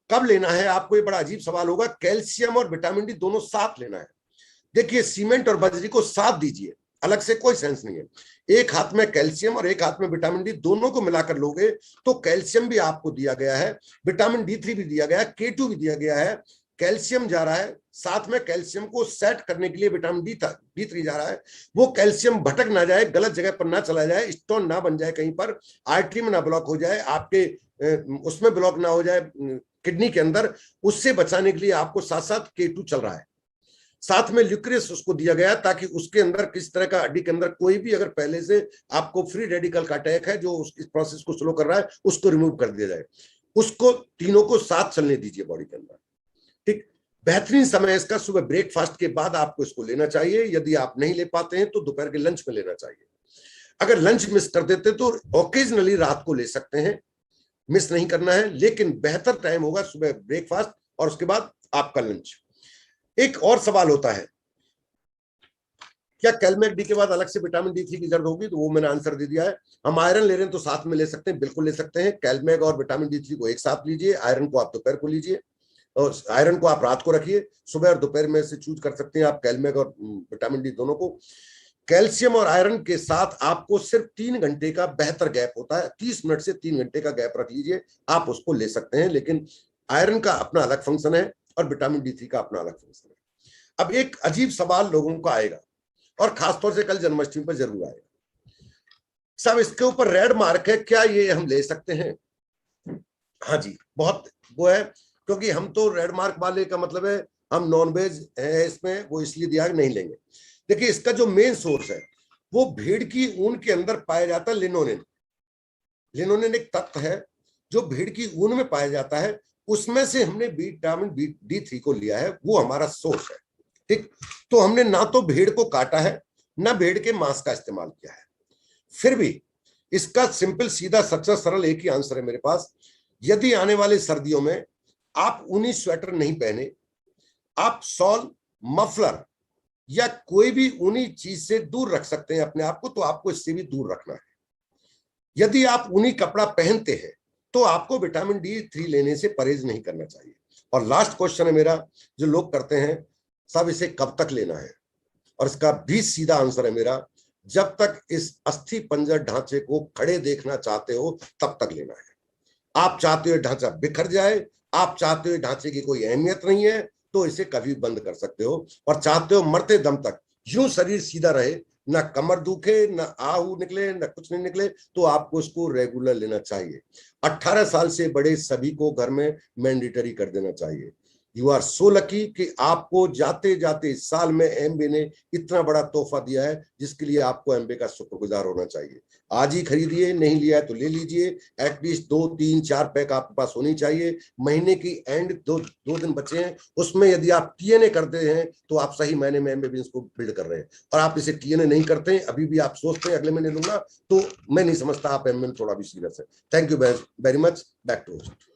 कब लेना है आपको, ये बड़ा अजीब सवाल होगा। कैल्शियम और विटामिन डी दोनों साथ लेना है। देखिए, सीमेंट और बजरी को साथ दीजिए, अलग से कोई सेंस नहीं है। एक हाथ में कैल्शियम और एक हाथ में विटामिन डी, दोनों को मिलाकर लोगे तो कैल्शियम भी आपको दिया गया है, विटामिन डी3 भी दिया गया है, K2 भी दिया गया है, कैल्शियम जा रहा है, साथ में कैल्शियम को सेट करने के लिए विटामिन डी3 जा रहा है। वो कैल्शियम भटक ना जाए, गलत जगह पर ना चला जाए, स्टोन ना बन जाए कहीं पर, आर्टरी में ना ब्लॉक हो जाए, आपके उसमें ब्लॉक ना हो जाए किडनी के अंदर, उससे बचाने के लिए आपको साथ साथ K2 चल रहा है। साथ में ल्यूक्रियस उसको दिया गया ताकि उसके अंदर किस तरह का हड्डी के अंदर कोई भी अगर पहले से आपको फ्री रेडिकल का अटैक है जो इस प्रोसेस को स्लो कर रहा है, उसको रिमूव कर दिया जाए। उसको तीनों को साथ चलने दीजिए बॉडी के अंदर, ठीक। बेहतरीन समय इसका सुबह ब्रेकफास्ट के बाद आपको इसको लेना चाहिए। यदि आप नहीं ले पाते हैं तो दोपहर के लंच में लेना चाहिए। अगर लंच मिस कर देते तो ओकेजनली रात को ले सकते हैं, मिस नहीं करना है, लेकिन बेहतर टाइम होगा सुबह ब्रेकफास्ट और उसके बाद आपका लंच। एक और सवाल होता है, क्या कैलमेक डी के बाद अलग से विटामिन डी3 की जरूरत होगी? तो वो मैंने आंसर दे दिया है। हम आयरन ले रहे हैं तो साथ में ले सकते हैं, बिल्कुल ले सकते हैं। कैलमेक और विटामिन डी3 को एक साथ लीजिए, आयरन को आप दोपहर को लीजिए, और आयरन को आप रात को रखिए। सुबह और दोपहर में से चूज कर सकते हैं आप कैलमेक और विटामिन डी दोनों को। कैल्शियम और आयरन के साथ आपको सिर्फ 3 घंटे का बेहतर गैप होता है, 30 मिनट से 3 घंटे का गैप रख लीजिए, आप उसको ले सकते हैं। लेकिन आयरन का अपना अलग फंक्शन है और विटामिन डी3 का अपना अलग फंक्शन है। अब एक अजीब सवाल लोगों को आएगा, और खासतौर से कल जन्माष्टमी पर जरूर आएगा, सब इसके ऊपर रेड मार्क है, क्या ये हम ले सकते हैं? हाँ जी, बहुत वो है, क्योंकि हम तो रेड मार्क वाले का मतलब है हम नॉनवेज है इसमें, वो इसलिए दिया नहीं लेंगे। देखिए, इसका जो मेन सोर्स है वो भेड़ की ऊन के अंदर पाया जाता है लिनोनिन। लिनोनिन एक तत्व है जो भेड़ की ऊन में पाया जाता है, उसमें से हमने विटामिन डी3 को लिया है, वो हमारा सोर्स है, ठीक। तो हमने ना तो भेड़ को काटा है ना भेड़ के मांस का इस्तेमाल किया है। फिर भी इसका सिंपल सीधा सच्चा सरल एक ही आंसर है मेरे पास। यदि आने वाले सर्दियों में आप ऊनी स्वेटर नहीं पहने, आप शॉल, मफलर या कोई भी ऊनी चीज से दूर रख सकते हैं अपने आप को, तो आपको इससे भी दूर रखना है। यदि आप ऊनी कपड़ा पहनते हैं तो आपको विटामिन डी3 लेने से परहेज नहीं करना चाहिए। और लास्ट क्वेश्चन है मेरा जो लोग करते हैं, सब इसे कब तक लेना है? और इसका भी सीधा आंसर है मेरा, जब तक इस अस्थि पंजर ढांचे को खड़े देखना चाहते हो तब तक लेना है। आप चाहते हो ढांचा बिखर जाए, आप चाहते हो ढांचे की कोई अहमियत नहीं है, तो इसे कभी बंद कर सकते हो। और चाहते हो मरते दम तक यूं शरीर सीधा रहे, ना कमर दुखे, ना आहू निकले, ना कुछ नहीं निकले, तो आपको इसको रेगुलर लेना चाहिए। 18 साल से बड़े सभी को घर में मैंडेटरी कर देना चाहिए। यू आर सो लकी कि आपको जाते जाते साल में एमबे ने इतना बड़ा तोहफा दिया है, जिसके लिए आपको एमबे का शुक्रगुजार होना चाहिए। आज ही खरीदिए, नहीं लिया है तो ले लीजिए। एटलीस्ट 2 3 4 पैक आपके पास होनी चाहिए। महीने की एंड दो दिन बचे हैं, उसमें यदि आप टीएनए करते हैं तो आप सही मायने में एमबीबीएस को बिल्ड कर रहे हैं। और आप इसे टीएनए नहीं करते हैं, अभी भी आप सोचते हैं अगले महीने लूंगा, तो मैं नहीं समझता आप एमबीए में थोड़ा भी सीरियस है। Thank you very much. Back to host.